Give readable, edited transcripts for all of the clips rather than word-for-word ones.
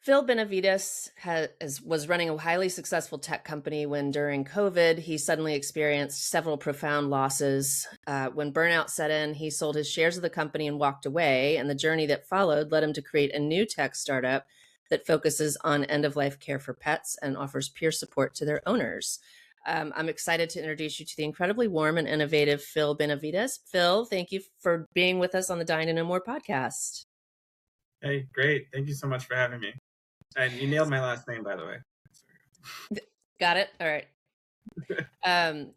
Phil Benavides was running a highly successful tech company when, during COVID, he suddenly experienced several profound losses. When burnout set in, he sold his shares of the company and walked away. And the journey that followed led him to create a new tech startup that focuses on end-of-life care for pets and offers peer support to their owners. I'm excited to introduce you to the incredibly warm and innovative Phil Benavides. Phil, thank you for being with us on the Dine and No More podcast. Hey, great. Thank you so much for having me. And you nailed my last name, by the way. Got it? All right.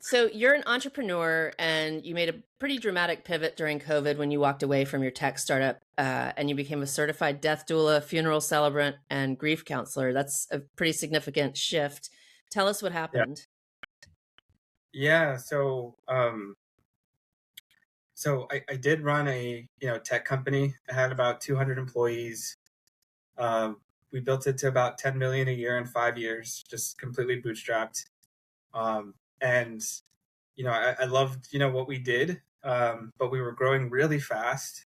So you're an entrepreneur and you made a pretty dramatic pivot during COVID when you walked away from your tech startup and you became a certified death doula, funeral celebrant, and grief counselor. That's a pretty significant shift. Tell us what happened. Yeah. I did run a tech company. I had about 200 employees. We built it to about 10 million a year in 5 years, just completely bootstrapped. And I loved what we did, but we were growing really fast.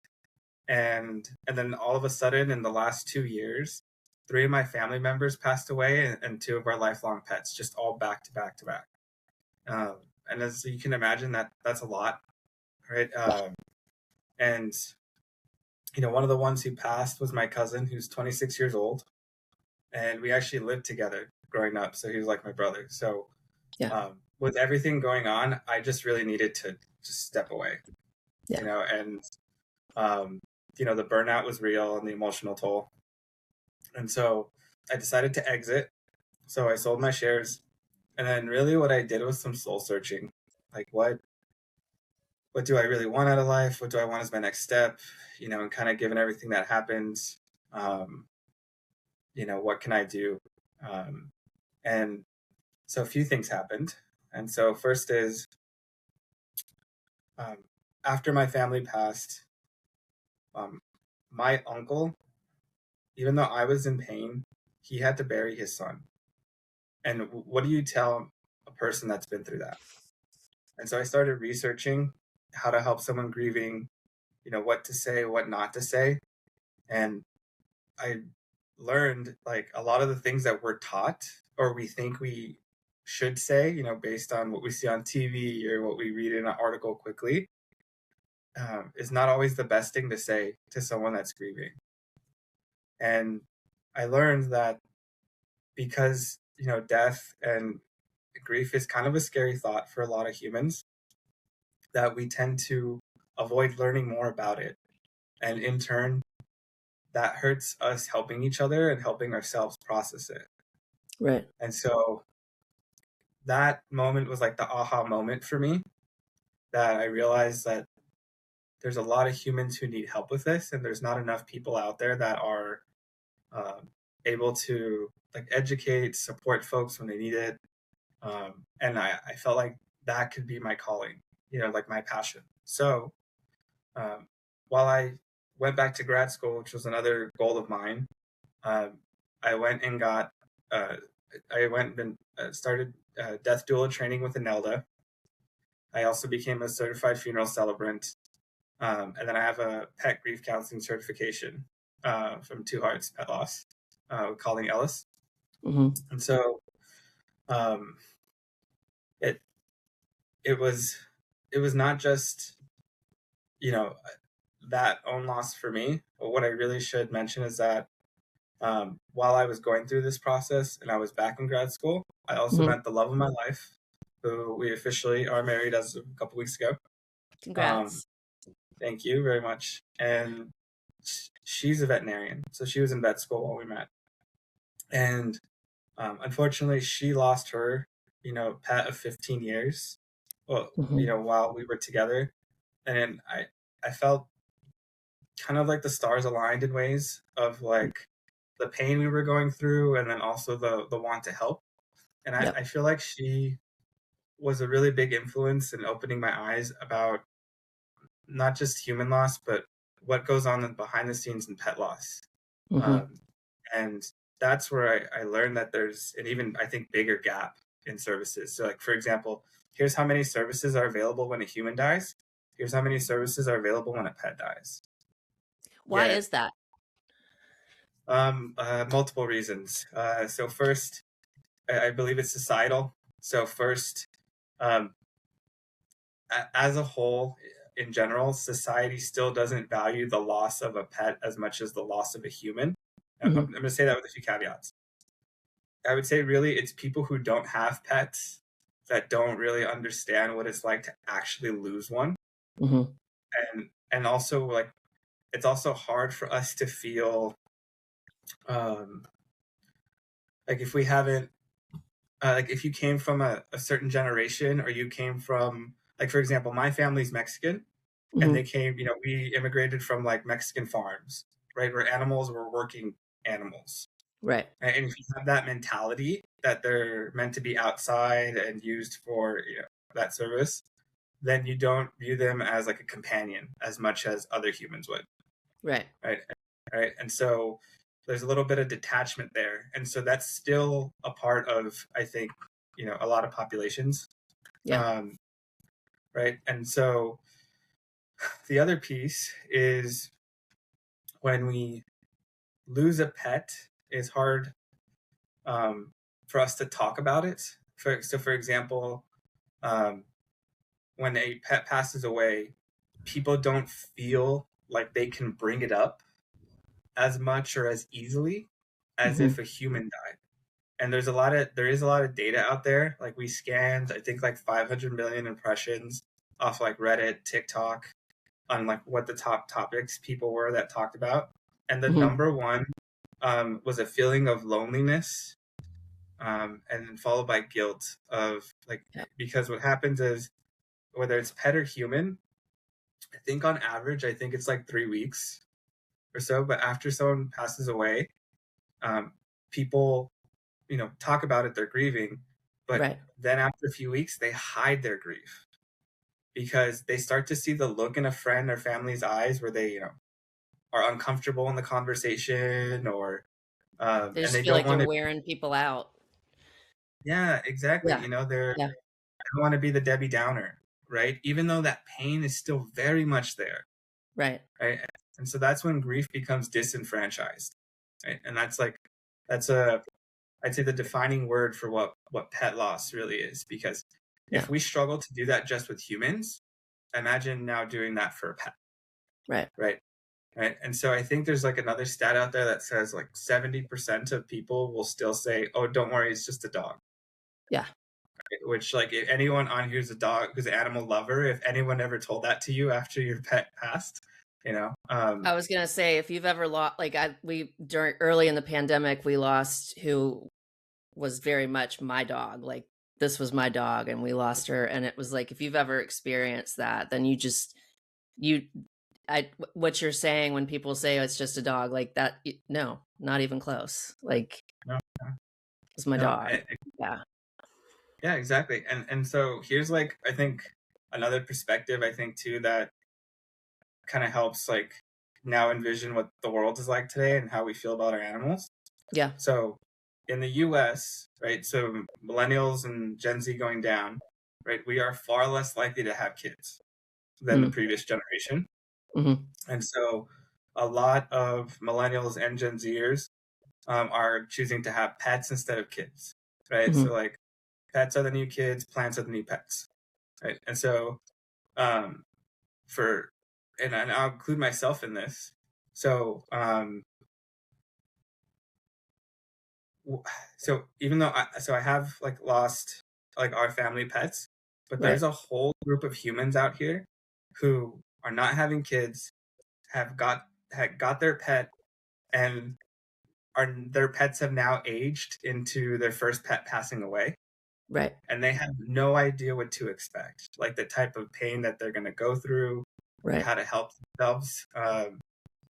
And then all of a sudden, in the last 2 years, 3 of my family members passed away, and 2 of our lifelong pets, just all back to back to back. And as you can imagine, that's a lot, right? And one of the ones who passed was my cousin, who's 26 years old, and we actually lived together growing up. So he was like my brother. So with everything going on, I just really needed to just step away, and the burnout was real and the emotional toll. And so I decided to exit. So I sold my shares. And then really what I did was some soul searching. Like, what do I really want out of life? What do I want as my next step? And kind of given everything that happened, what can I do? And so a few things happened. And so first is, after my family passed, my uncle, even though I was in pain, he had to bury his son. And what do you tell a person that's been through that? And so I started researching how to help someone grieving, what to say, what not to say. And I learned like a lot of the things that we're taught or we think we should say, based on what we see on TV or what we read in an article quickly, is not always the best thing to say to someone that's grieving. And I learned that because, death and grief is kind of a scary thought for a lot of humans, that we tend to avoid learning more about it. And in turn, that hurts us helping each other and helping ourselves process it. Right. And so that moment was like the aha moment for me, that I realized that there's a lot of humans who need help with this, and there's not enough people out there that are able to like educate, support folks when they need it. And I felt like that could be my calling, like my passion. So while I went back to grad school, which was another goal of mine, I went and started death doula training with Anelda. I also became a certified funeral celebrant. And then I have a pet grief counseling certification from Two Hearts Pet Loss, Colleen Ellis. Mm-hmm. And so it was not just, that own loss for me. But what I really should mention is that while I was going through this process and I was back in grad school, I also met the love of my life, who we officially are married as of a couple weeks ago. Congrats. Thank you very much. And she's a veterinarian, so she was in vet school while we met. And unfortunately, she lost her, pet of 15 years, while we were together. And I felt kind of like the stars aligned in ways of like the pain we were going through, and then also the want to help. And I feel like she was a really big influence in opening my eyes about not just human loss, but what goes on behind the scenes in pet loss. And that's where I learned that there's an even, I think, bigger gap in services. So like, for example, here's how many services are available when a human dies. Here's how many services are available when a pet dies. Why is that? Multiple reasons. So first, I believe it's societal. So first, um, as a whole, in general, society still doesn't value the loss of a pet as much as the loss of a human. I'm Hmm. going to say that with a few caveats. I would say really it's people who don't have pets that don't really understand what it's like to actually lose one. Hmm. And also like it's also hard for us to feel um like if we haven't like if you came from a certain generation, or you came from, like, for example, my family's Mexican, and they Hmm. came, we immigrated from like Mexican farms, right, where animals were working animals. Right. Right? And if you have that mentality that they're meant to be outside and used for, that service, then you don't view them as like a companion as much as other humans would. Right. Right. Right. And so there's a little bit of detachment there. And so that's still a part of, I think, a lot of populations. Yeah. Um, right. And so the other piece is when we lose a pet, it's hard um, for us to talk about it. For example, um, when a pet passes away, people don't feel like they can bring it up as much or as easily as if Hmm. a human died. And there is a lot of data out there. Like, we scanned, I think, like 500 million impressions off like Reddit, TikTok, on like what the top topics people were that talked about. And the Hmm. number one was a feeling of loneliness, and then followed by guilt of like, Yeah. because what happens is, whether it's pet or human, I think on average, I think it's like 3 weeks or so. But after someone passes away, um, people, talk about it, they're grieving, but Right. then after a few weeks, they hide their grief because they start to see the look in a friend or family's eyes where they, are uncomfortable in the conversation, or They and just they feel don't like they're want to. wearing people out. Yeah, exactly. Yeah. They're Yeah. I don't want to be the Debbie Downer, right? Even though that pain is still very much there, Right. right? And so that's when grief becomes disenfranchised, right? And that's I'd say the defining word for what pet loss really is. Because Yeah. if we struggle to do that just with humans, imagine now doing that for a pet, Right. right? Right. And so I think there's like another stat out there that says like 70% of people will still say, "Oh, don't worry, it's just a dog." Yeah. Which, like, if anyone on who's a dog, who's an animal lover, if anyone ever told that to you after your pet passed, I was gonna say, if you've ever lost, like we during early in the pandemic, we lost who was very much my dog. Like, this was my dog, and we lost her, and it was like, if you've ever experienced that, then you what you're saying when people say, oh, it's just a dog, like that. No, not even close. Like, no, it's my no, dog. Yeah. yeah, exactly. And so here's, like, I think another perspective, I think too, that kind of helps, like, now envision what the world is like today and how we feel about our animals. Yeah. So in the US, right, so millennials and Gen Z going down, right, we are far less likely to have kids than the Mm. previous generation. Hmm. And so a lot of millennials and Gen Zers are choosing to have pets instead of kids, right? Hmm. So, like, pets are the new kids, plants are the new pets, right? And so um, for and I'll include myself in this. So so even though I have like lost like our family pets, but Right. there's a whole group of humans out here who are not having kids, have got their pet, and their pets have now aged into their first pet passing away, Right. and they have no idea what to expect, like the type of pain that they're going to go through, like Right. how to help themselves.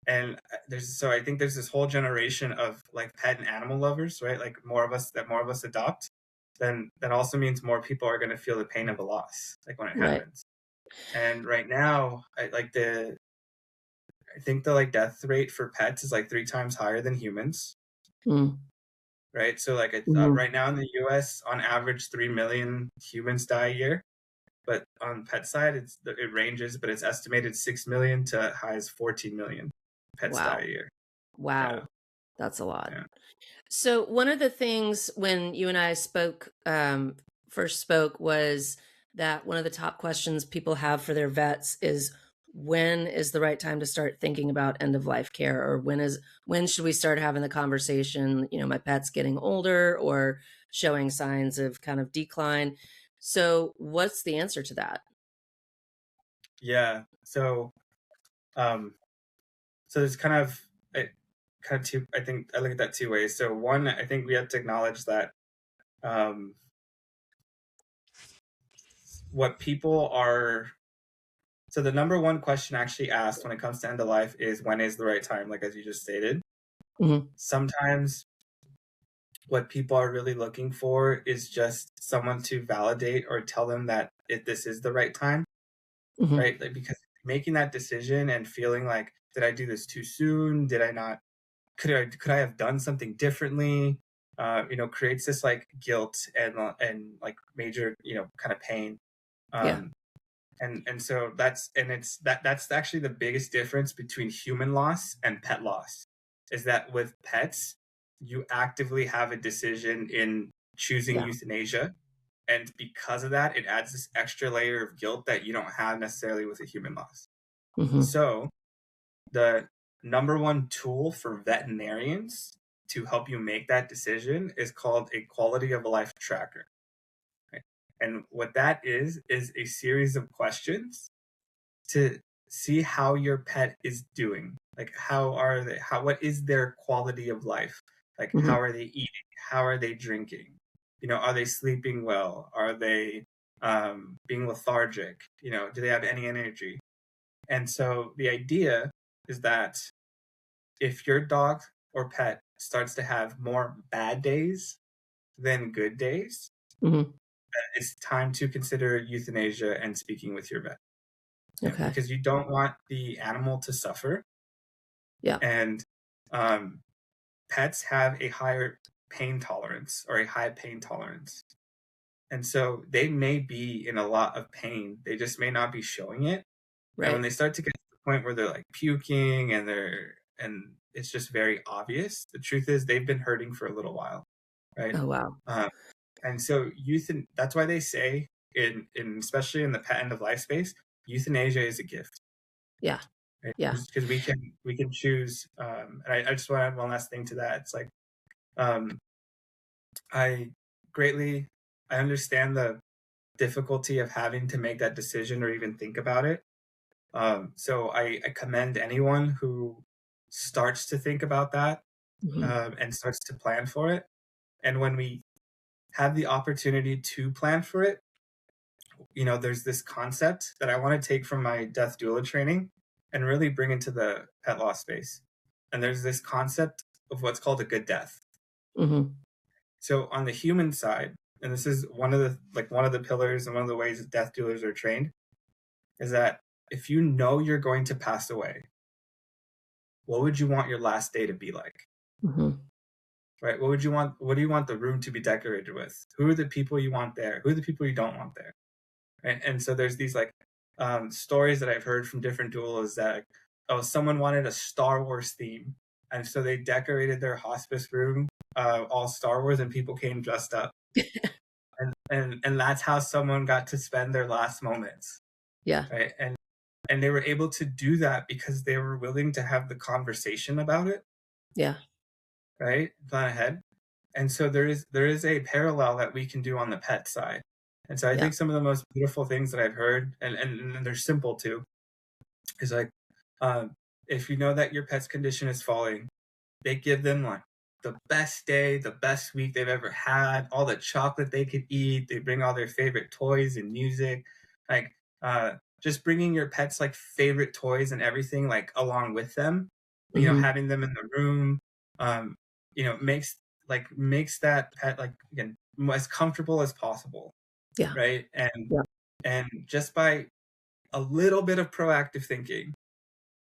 And I think there's this whole generation of like pet and animal lovers, right? Like, more of us adopt, then that also means more people are going to feel the pain of a loss, like when it Right. happens. And right now, I think the like death rate for pets is like 3 times higher than humans, Mm. right? So like Hmm. right now in the U.S., on average, 3 million humans die a year. But on pet side, it ranges, but it's estimated 6 million to high as 14 million pets die Wow. a year. Yeah, Wow. That's a lot. Yeah. So one of the things when you and I first spoke, was that one of the top questions people have for their vets is, when is the right time to start thinking about end of life care? Or when should we start having the conversation, my pet's getting older or showing signs of kind of decline. So what's the answer to that? Yeah. Um, so there's kind of two. I think I look at that two ways. So one, I think we have to acknowledge that um, what people are. So the number one question actually asked when it comes to end of life is, when is the right time? Like as you just stated. Mm-hmm. Sometimes what people are really looking for is just someone to validate or tell them that this is the right time, Mm-hmm. right? Like, because making that decision and feeling like, did I do this too soon? Did I not? Could I have done something differently? Creates this like guilt and like major kind of pain. Yeah. Um, and so that's actually the biggest difference between human loss and pet loss, is that with pets you actively have a decision in choosing Yeah. euthanasia, and because of that it adds this extra layer of guilt that you don't have necessarily with a human loss. Mm-hmm. So the number one tool for veterinarians to help you make that decision is called a quality of life tracker. Right? And what that is a series of questions to see how your pet is doing. Like, what is their quality of life? Like, Mm-hmm. how are they eating? How are they drinking? Are they sleeping well? Are they being lethargic? Do they have any energy? And so the idea is that if your dog or pet starts to have more bad days than good days, Mm-hmm. it's time to consider euthanasia and speaking with your vet. Okay. Because you don't want the animal to suffer. Yeah. And um, pets have a higher pain tolerance, or a high pain tolerance. And so they may be in a lot of pain. They just may not be showing it. And when Right. they start to get to the point where they're like puking and it's just very obvious, the truth is they've been hurting for a little while, right? Oh, wow. Um, and so that's why they say in especially in the pet end of life space, euthanasia is a gift. Yeah. Right? Yeah. Because we can choose. And I just want to add one last thing to that. It's like um, I I understand the difficulty of having to make that decision or even think about it. So I commend anyone who starts to think about that Mm-hmm. and starts to plan for it. And when we have the opportunity to plan for it, there's this concept that I want to take from my death doula training and really bring into the pet loss space. And there's this concept of what's called a good death. Mm-hmm. So on the human side, and this is one of the pillars and one of the ways that death doulas are trained, is that if you know you're going to pass away, what would you want your last day to be like? Mm-hmm. Right? What do you want the room to be decorated with? Who are the people you want there? Who are the people you don't want there? Right? And so there's these stories that I've heard from different doulas that, someone wanted a Star Wars theme, and so they decorated their hospice room all Star Wars, and people came dressed up, and that's how someone got to spend their last moments, Yeah. right? And they were able to do that because they were willing to have the conversation about it, Yeah. right? Plan ahead. And so there is a parallel that we can do on the pet side. And so I Yeah. think some of the most beautiful things that I've heard, and they're simple too, is like, if you know that your pet's condition is falling, they give them like the best day, the best week they've ever had, all the chocolate they could eat. They bring all their favorite toys and music, like just bringing your pet's like favorite toys and everything like along with them. Mm-hmm. Having them in the room, um, makes that pet, like, again, as comfortable as possible, Yeah. right? Yeah. And just by a little bit of proactive thinking,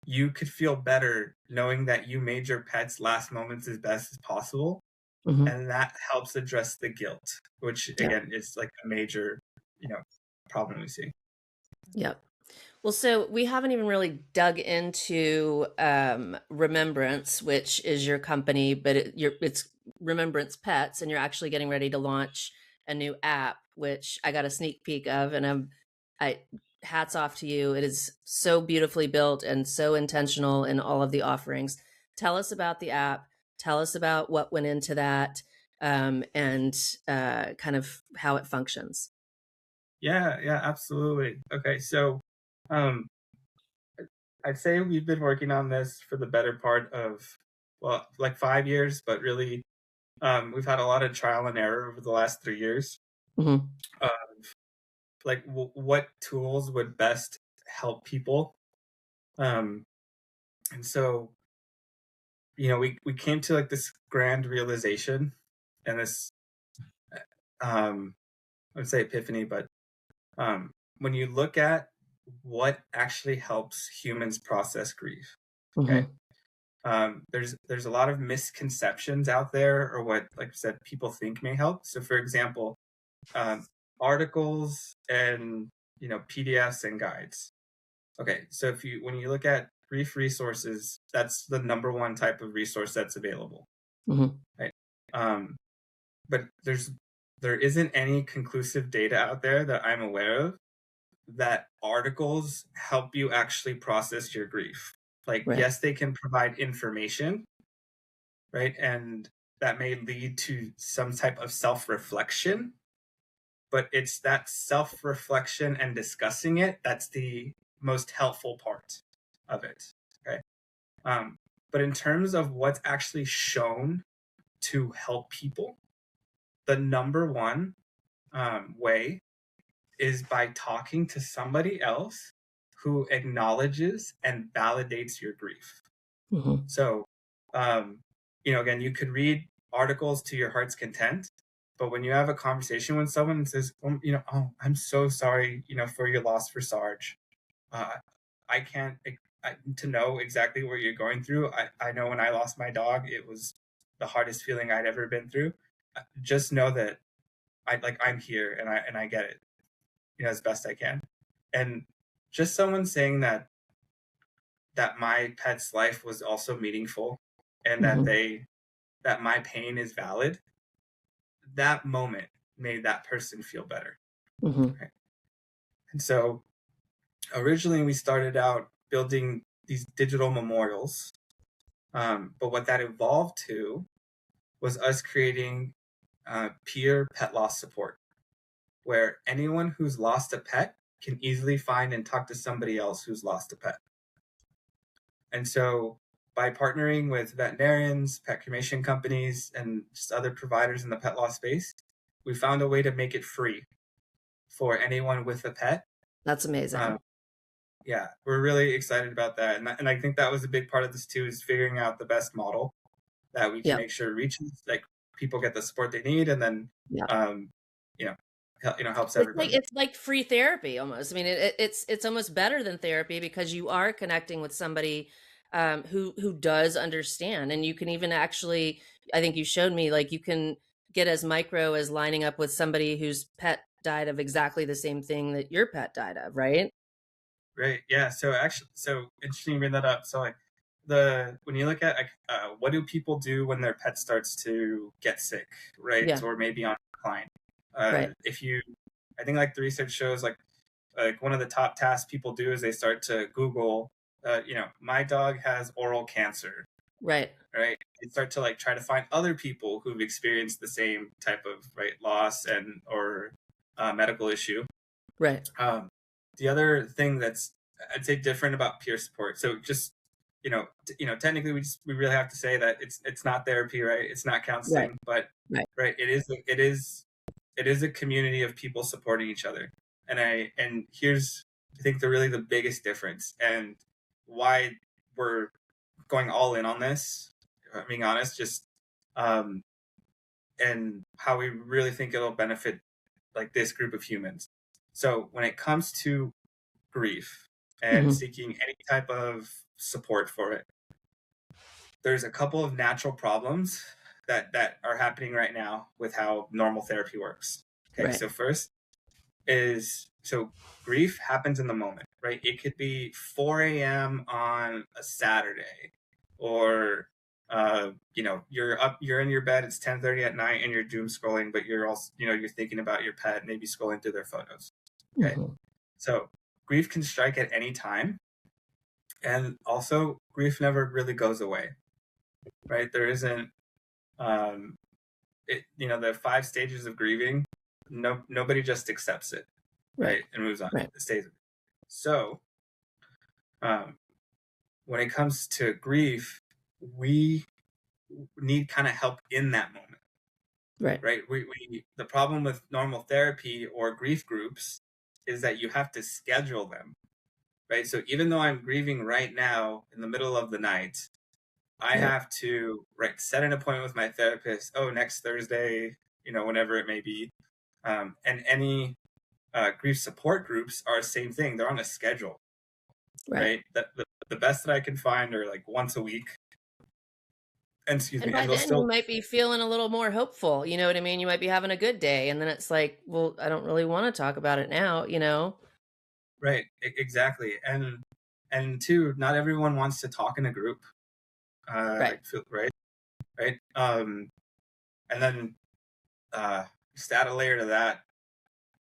you could feel better knowing that you made your pet's last moments as best as possible. Mm-hmm. And that helps address the guilt, which Yeah. again is like a major, you know, problem we see. Yeah. Well, so we haven't even really dug into Remembrance, which is your company, but it's Remembrance Pets, and you're actually getting ready to launch a new app, which I got a sneak peek of, and I hats off to you. It is so beautifully built and so intentional in all of the offerings. Tell us about the app. Tell us about what went into that, and kind of how it functions. Yeah, yeah, absolutely. Okay, so um, I'd say we've been working on this for the better part of, well, like 5 years, but really, we've had a lot of trial and error over the last 3 years. Hmm. Of like what tools would best help people. Um, and so, we came to like this grand realization and this, I would say epiphany, but um, when you look at what actually helps humans process grief, okay, Hmm. there's a lot of misconceptions out there, or what, like I said, people think may help. So, for example, um, articles and PDFs and guides. Okay, so if you when you look at grief resources, that's the number one type of resource that's available, Hmm. right? Um, but there isn't any conclusive data out there that I'm aware of that articles help you actually process your grief. Like, Right. yes, they can provide information, right? And that may lead to some type of self reflection, but it's that self reflection and discussing it that's the most helpful part of it. Okay. Um, but in terms of what's actually shown to help people, the number one way is by talking to somebody else who acknowledges and validates your grief. Hmm. So, again, you could read articles to your heart's content, but when you have a conversation with someone and says, "Oh, I'm so sorry, for your loss for Sarge. Uh, I can't to know exactly what you're going through. I know when I lost my dog, it was the hardest feeling I'd ever been through. Just know that I'm here and I get it, as best I can." And just someone saying that my pet's life was also meaningful and Hmm. that my pain is valid, that moment made that person feel better. Hmm. Right? And so originally we started out building these digital memorials, but what that evolved to was us creating peer pet loss support, where anyone who's lost a pet can easily find and talk to somebody else who's lost a pet. And so by partnering with veterinarians, pet cremation companies, and just other providers in the pet loss space, we found a way to make it free for anyone with a pet. That's Um, amazing. yeah, we're really excited about that. And I think that was a big part of this too, is figuring out the best model that we can Yeah. make sure reaches, like, people get the support they need, and then, Yeah. um, you know, helps It's like everybody. it's like free therapy almost. I mean, it's almost better than therapy because you are connecting with somebody who does understand, and you can even actually, I think you showed me, like you can get as micro as lining up with somebody whose pet died of exactly the same thing that your pet died of, right? Right. Yeah. So actually, so interesting you bring that up. So, like, the when you look at, like, what do people do when their pet starts to get sick, right, Yeah. or maybe on decline? Right. If you, I think, like, the research shows, like one of the top tasks people do is they start to Google, my dog has oral cancer, Right. right? They start to, like, try to find other people who've experienced the same type of, right, loss and or medical issue. Right. Um, the other thing that's, I'd say, different about peer support. So just, technically we really have to say that it's not therapy, right? It's not Right. counseling, but Right. right, it is a community of people supporting each other. And here's, I think, the biggest difference and why we're going all in on this. If I'm being honest, just um, and how we really think it'll benefit, like, this group of humans. So when it comes to grief and Hmm. seeking any type of support for it, there's a couple of natural problems that are happening right now with how normal therapy works. Okay, Right. so first, is, so grief happens in the moment, right? It could be 4 a.m. on a Saturday, or you're in your bed, it's 10:30 at night, and you're doom scrolling, but you're also, you're thinking about your pet, maybe scrolling through their photos. Okay. Mm-hmm. So grief can strike at any time. And also, grief never really goes away, right? There isn't, the 5 stages of grieving. Nobody just accepts it, right? And moves on. Right. It stays. So, um, when it comes to grief, we need kind of help in that moment, right? The problem with normal therapy or grief groups is that you have to schedule them, right? So even though I'm grieving right now in the middle of the night, I have to set an appointment with my therapist. Oh, next Thursday, whenever it may be. And any grief support groups are the same thing. They're on a schedule, right? The best that I can find are like once a week. And By then you might be feeling a little more hopeful. You know what I mean? You might be having a good day, and then it's like, well, I don't really want to talk about it now. Right. Exactly. And two, not everyone wants to talk in a group. Right. Right. And then just add a layer to that.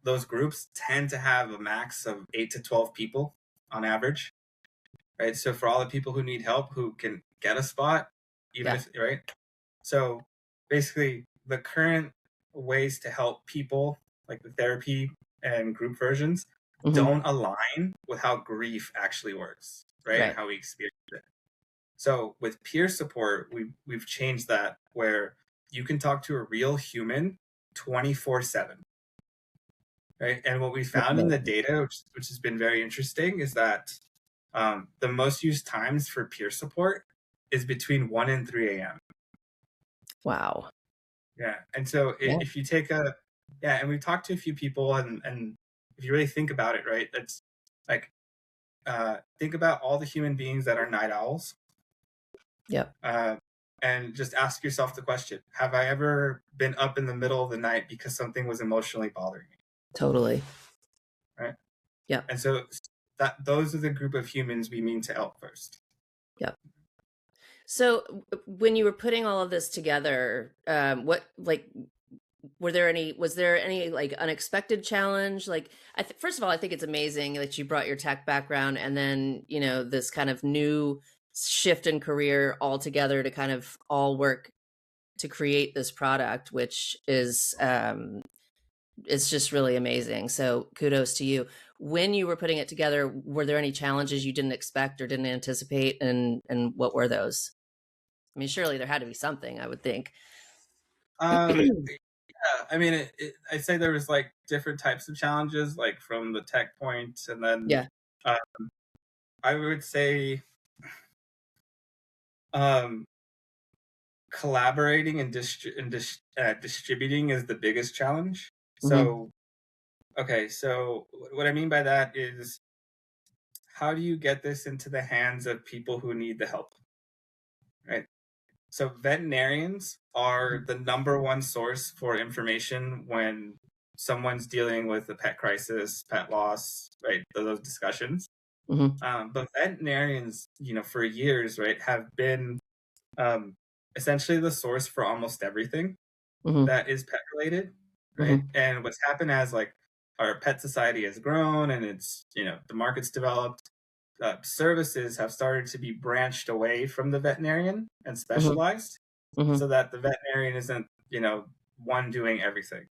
Those groups tend to have a max of 8 to 12 people on average, right? So for all the people who need help, who can get a spot, right? So basically, the current ways to help people, like the therapy and group versions, don't align with how grief actually works, right? And how we experience it. So with peer support, we've changed that, where you can talk to a real human 24/7. Right. And what we found in the data, which has been very interesting, is that the most used times for peer support is between 1 and 3 a.m. Wow. Yeah. And so if you take and we've talked to a few people, and if you really think about it, right, it's like, think about all the human beings that are night owls. Yep. And just ask yourself the question, have I ever been up in the middle of the night because something was emotionally bothering me? Totally. Right. Yeah. And so those are the group of humans we mean to help first. Yep. So when you were putting all of this together, was there any like unexpected challenge? Like, first of all, I think it's amazing that you brought your tech background and then, this kind of new shift in career all together to kind of all work to create this product, which is, it's just really amazing. So kudos to you. When you were putting it together, were there any challenges you didn't expect or didn't anticipate? And what were those? I mean, surely there had to be something, I would think. Yeah, I mean, I'd say there was like different types of challenges, like from the tech point, and then I would say collaborating and distributing is the biggest challenge. So, okay, so what I mean by that is, how do you get this into the hands of people who need the help, right? So veterinarians are the number one source for information when someone's dealing with a pet crisis, pet loss, right? Those discussions. But veterinarians, for years, right, have been essentially the source for almost everything that is pet related, right? And what's happened as like our pet society has grown and it's, the market's developed, services have started to be branched away from the veterinarian and specialized, so that the veterinarian isn't, one doing everything.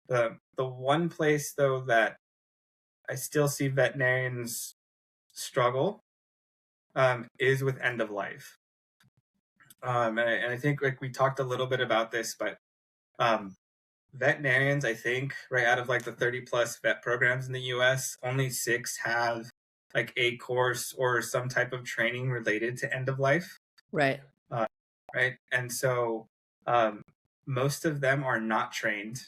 The one place though that I still see veterinarians struggle is with end of life. And I think like we talked a little bit about this, but veterinarians, I think, right out of like the 30 plus vet programs in the US, only 6 have like a course or some type of training related to end of life. Right. Right. And so most of them are not trained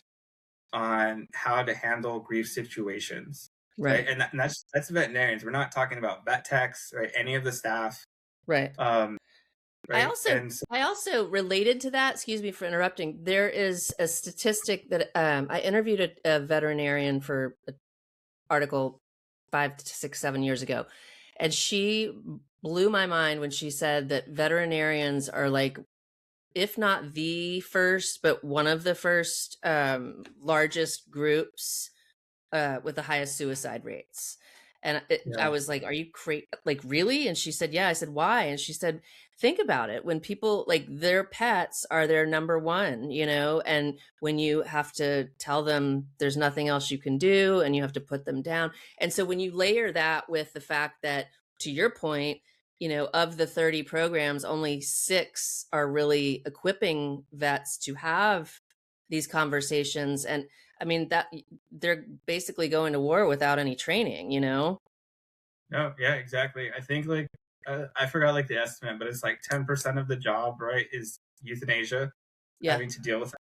on how to handle grief situations. Right. And that's veterinarians. We're not talking about vet techs, right? Any of the staff. Right. I right? also And so, I also related to that, excuse me for interrupting. There is a statistic that I interviewed a veterinarian for an article 5 to 6 7 years ago, and she blew my mind when she said that veterinarians are like, if not the first, but one of the first largest groups with the highest suicide rates. And I yeah, was like, "Are you crazy? Like, really?" And she said, "Yeah." I said, "Why?" And she said, "Think about it. When people like their pets are their number one, and when you have to tell them there's nothing else you can do, and you have to put them down, and so when you layer that with the fact that, to your point, of the 30 programs, only 6 are really equipping vets to have these conversations, and I mean that they're basically going to war without any training, no, yeah, exactly. I think like I forgot like the estimate, but it's like 10% of the job, right, is euthanasia, Yeah. having to deal with it.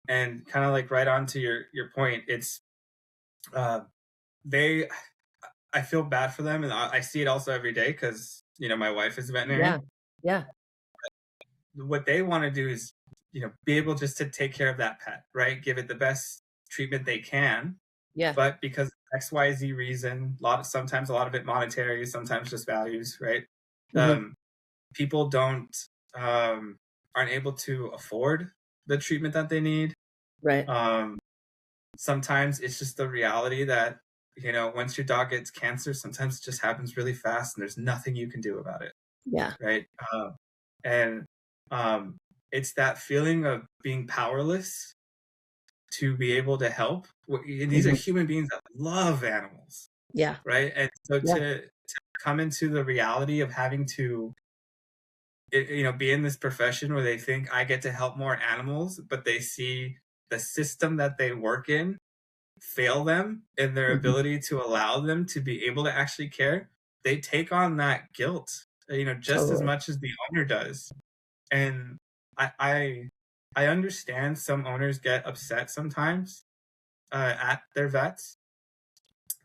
And kind of like right on to your point, it's uh, they. I feel bad for them, and I see it also every day because my wife is a Yeah. veterinarian. Yeah. What they want to do is be able just to take care of that pet, right? Give it the best treatment they can, Yeah. but because of XYZ reason, sometimes a lot of it monetary, sometimes just values, right? Hmm. Um, people don't aren't able to afford the treatment that they need. Right. Um, sometimes it's just the reality that once your dog gets cancer, sometimes it just happens really fast, and there's nothing you can do about it, Yeah. right? And um, it's that feeling of being powerless to be able to help. And these are Hmm. human beings that love animals, Yeah. right? And so Yeah. to come into the reality of having to be in this profession where they think I get to help more animals, but they see the system that they work in fail them in their Hmm. ability to allow them to be able to actually care, they take on that guilt, just as Totally. much as the owner does. And I I, I understand some owners get upset sometimes at their vets,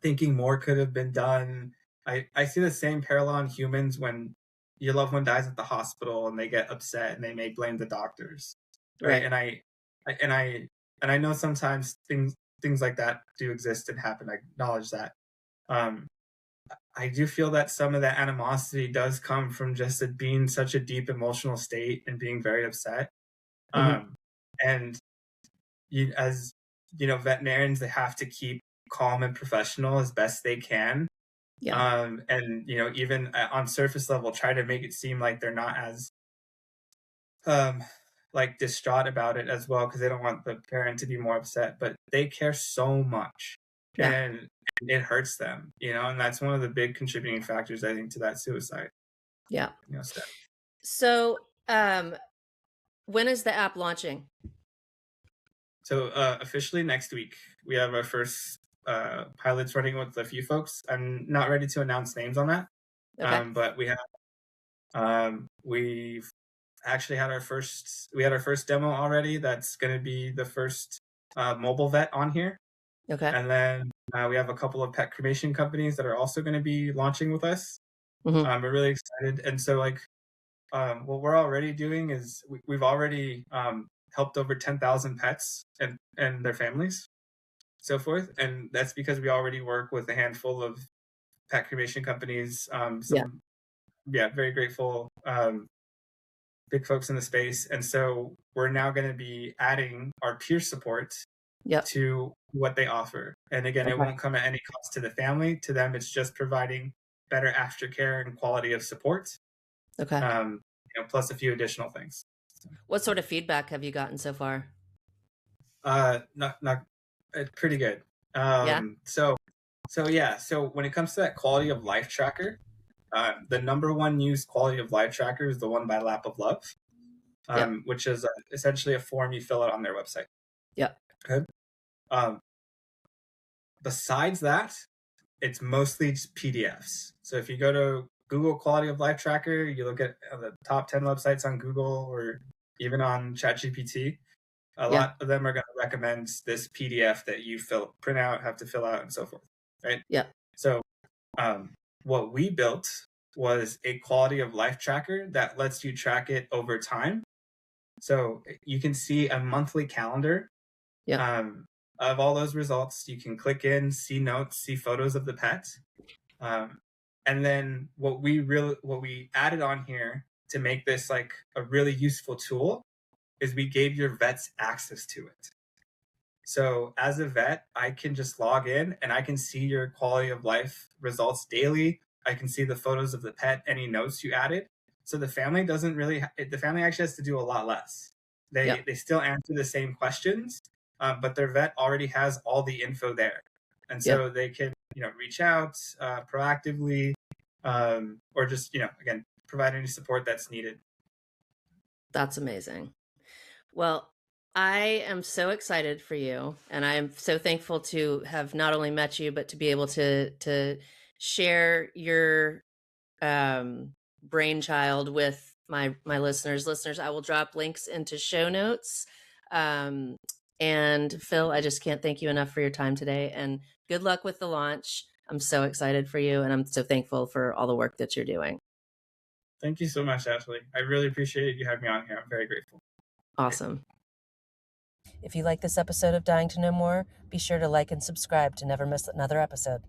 thinking more could have been done. I see the same parallel in humans when your loved one dies at the hospital and they get upset and they may blame the doctors, right? Right. I- and I and I know sometimes things like that do exist and happen. I acknowledge that. Um, I do feel that some of that animosity does come from just it being such a deep emotional state and being very upset. Hmm. Um, and as veterinarians, they have to keep calm and professional as best they can. Yeah. And even on surface level, try to make it seem like they're not as um, like distraught about it as well, because they don't want the parent to be more upset. But they care so much, Yeah. and it hurts them, and that's one of the big contributing factors, I think, to that suicide, Yeah. step. So, when is the app launching? So officially next week, we have our first pilots running with a few folks. I'm not ready to announce names on that, Okay. but we've actually had our first demo already. That's going to be the first mobile vet on here, Okay. and then we have a couple of pet cremation companies that are also going to be launching with us. Hmm. We're really excited, and so like what we're already doing is we've already helped over 10,000 pets and their families, so forth, and that's because we already work with a handful of pet cremation companies. Yeah. Some very grateful big folks in the space, and so we're now going to be adding our peer support Yep. to what they offer. And again, it Okay. won't come at any cost to the family. To them, it's just providing better aftercare and quality of support, Okay. plus a few additional things. What sort of feedback have you gotten so far? Not pretty good. Yeah. So yeah. So when it comes to that quality of life tracker, the number one used quality of life tracker is the one by Lap of Love, Yep. which is essentially a form you fill out on their website. Yep. Okay. Um, besides that, it's mostly just PDFs. So if you go to Google Quality of Life Tracker, you look at the top 10 websites on Google or even on ChatGPT, a Yeah. lot of them are going to recommend this PDF that you print out, have to fill out, and so forth, right? Yep. So what we built was a quality of life tracker that lets you track it over time. So you can see a monthly calendar Yep. of all those results. You can click in, see notes, see photos of the pet. And then what we added on here to make this like a really useful tool is we gave your vets access to it. So as a vet, I can just log in and I can see your quality of life results daily. I can see the photos of the pet, any notes you added. So the family the family actually has to do a lot less. They still answer the same questions, but their vet already has all the info there. And so they can, reach out proactively, or just, again, provide any support that's needed. That's amazing. Well, I am so excited for you, and I am so thankful to have not only met you, but to be able to share your brainchild with my listeners. I will drop links into show notes. And Phil, I just can't thank you enough for your time today, and good luck with the launch. I'm so excited for you, and I'm so thankful for all the work that you're doing. Thank you so much, Ashley. I really appreciate you having me on here. I'm very grateful. Awesome. If you like this episode of Dying to Know More, be sure to like and subscribe to never miss another episode.